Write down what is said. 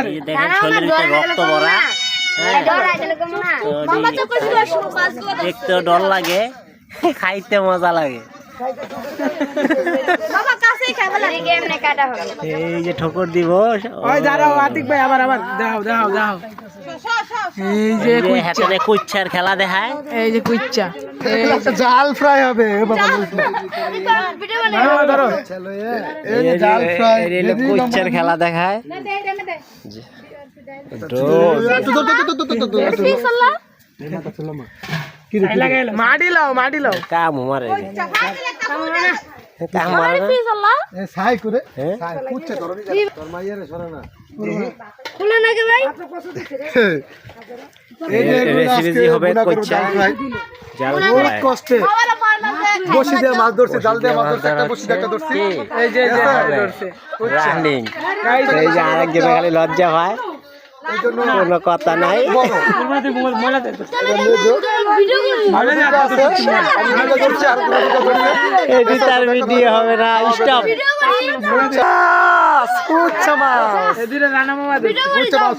এই দেখেন শরীরে রক্ত ভরা, দেখতেও ডর লাগে, খাইতে মজা লাগে। এই যে ঠোকর দিব, এই যে হাতে কুচ্চার খেলা দেখায়, এই যে কুচ্চা জাল ফ্রাই হবে কুচ্চার খেলা দেখায়। মাটি লাও মাটি লাও কাম মারে হবে কুচ্চা জাল কষ্টে বসি দিয়ে মাছ ধরছে, জাল দিয়ে মাছ ধরছে, একটা বসি দিয়ে একটা ধরছি। এই যে রানিং। এই যে আরেকজন খালি লজ্জা হয়, কোনো কথা নাই। এডিটার ভিডিও হবে না, স্টপ। কুচ্চা মাছ, এদিকে রানা মামা কুচ্চা মাছ,